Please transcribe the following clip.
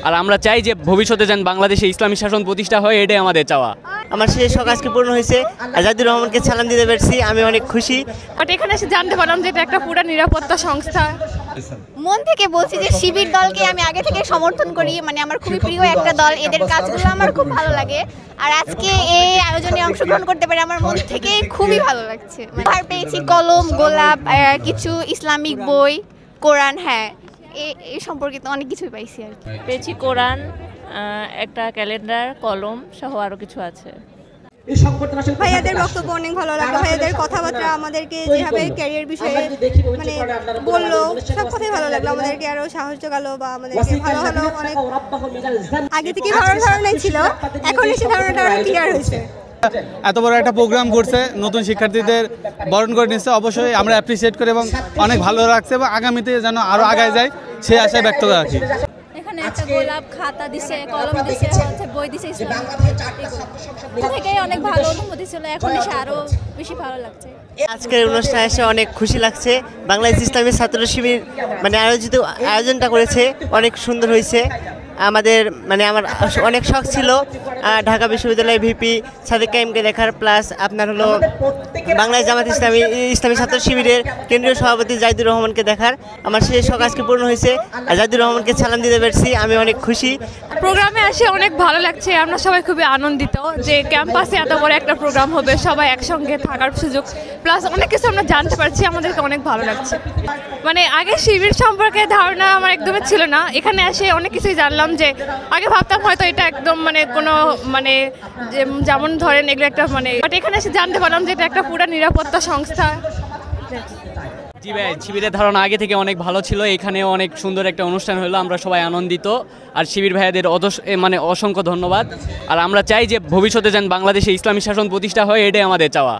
আর আমরা চাই যে ভবিষ্যতে যেন বাংলাদেশে ইসলামী শাসন প্রতিষ্ঠা হয়, এটাই আমাদের চাওয়া। আমার সেই শখ আজকে পূর্ণ হয়েছে। জাহিদুর রহমানকে সালাম দিতে পেরেছি, আমি অনেক খুশি। বাট এখানে এসে জানতে পারলাম যে এটা একটা পুরো নিরাপত্তা সংস্থা। মন থেকে বলছি যে শিবির দলকে আমি আগে থেকে সমর্থন করি, মানে আমার খুবই প্রিয় একটা দল, এদের কাজগুলো আমার খুব ভালো লাগে। আর আজকে এই আয়োজনে অংশগ্রহণ করতে পেরে আমার মন থেকে খুবই ভালো লাগছে। উপহার পেয়েছি কলম, গোলাপ, কিছু ইসলামিক বই, কোরআন, হ্যাঁ এই সম্পর্কিত অনেক কিছুই পাইছি আর কি। পেয়েছি কোরআন, একটা ক্যালেন্ডার, কলম সহ আরও কিছু আছে। ভাইয়াদের বক্তব্য অনেক ভালো লাগলো, ভাইয়াদের কথাবার্তা আমাদেরকে যেভাবে ক্যারিয়ার বিষয়ে মানে বললো, সব কথাই ভালো লাগলো, আমাদেরকে আরো সাহস জোগালো বা আমাদেরকে ভালো ভালো অনেক আগে থেকে ভালো ধারণাই ছিল, এখন এসে ধারণাটা আরো ক্লিয়ার হয়েছে। এত বড় একটা প্রোগ্রাম করছে, নতুন শিক্ষার্থীদের বরণ করে নিচ্ছে, অবশ্যই আমরা অ্যাপ্রিসিয়েট করি এবং অনেক ভালো লাগছে এবং আগামীতে যেন আরো আগায় যায় সেই আশায় ব্যক্ত রাখি। এখানে একটা গোলাপ, খাতা দিছে, কলম দিছে, বই দিছে, ইসলাম থেকে অনেক ভালো অনুভূতি ছিল, এখন এসে আরো বেশি ভালো লাগছে। আজকের অনুষ্ঠানে এসে অনেক খুশি লাগছে। বাংলাদেশ ইসলামী ছাত্র শিবির মানে আয়োজনটা করেছে, অনেক সুন্দর হয়েছে। আমাদের মানে আমার অনেক শখ ছিল ঢাকা বিশ্ববিদ্যালয়ের ভিপি সাদিক কাইমকে দেখার, প্লাস আপনার হলো বাংলাদেশ জামাত ইসলামী ছাত্র শিবিরের কেন্দ্রীয় সভাপতি জাহিদুর রহমানকে দেখার। আমার সেই শখ আজকে পূর্ণ হয়েছে। জাহিদুর রহমানকে সালাম দিতে পেরেছি, আমি অনেক খুশি। প্রোগ্রামে এসে অনেক ভালো লাগছে, আমরা সবাই খুবই আনন্দিত যে ক্যাম্পাসে এত বড় একটা প্রোগ্রাম হবে, সবাই একসঙ্গে থাকার সুযোগ, প্লাস অনেক কিছু আমরা জানতে পারছি, আমাদেরকে অনেক ভালো লাগছে। মানে আগে শিবির সম্পর্কে ধারণা আমার একদমই ছিল না, এখানে এসে অনেক কিছুই জানলাম। যে আগে ভাবতাম হয়তো এটা একদম মানে কোনো মানে যেমন ধরেন এগুলো একটা মানে, বাট এখানে এসে জানতে পারলাম যে এটা একটা পুরো নিরাপত্তা সংস্থা। জি ভাই, শিবিরের ধারণা আগে থেকে অনেক ভালো ছিল, এখানেও অনেক সুন্দর একটা অনুষ্ঠান হলো, আমরা সবাই আনন্দিত। আর শিবির ভাইয়াদের মানে অসংখ্য ধন্যবাদ। আর আমরা চাই যে ভবিষ্যতে যেন বাংলাদেশে ইসলামী শাসন প্রতিষ্ঠা হয়, এটাই আমাদের চাওয়া।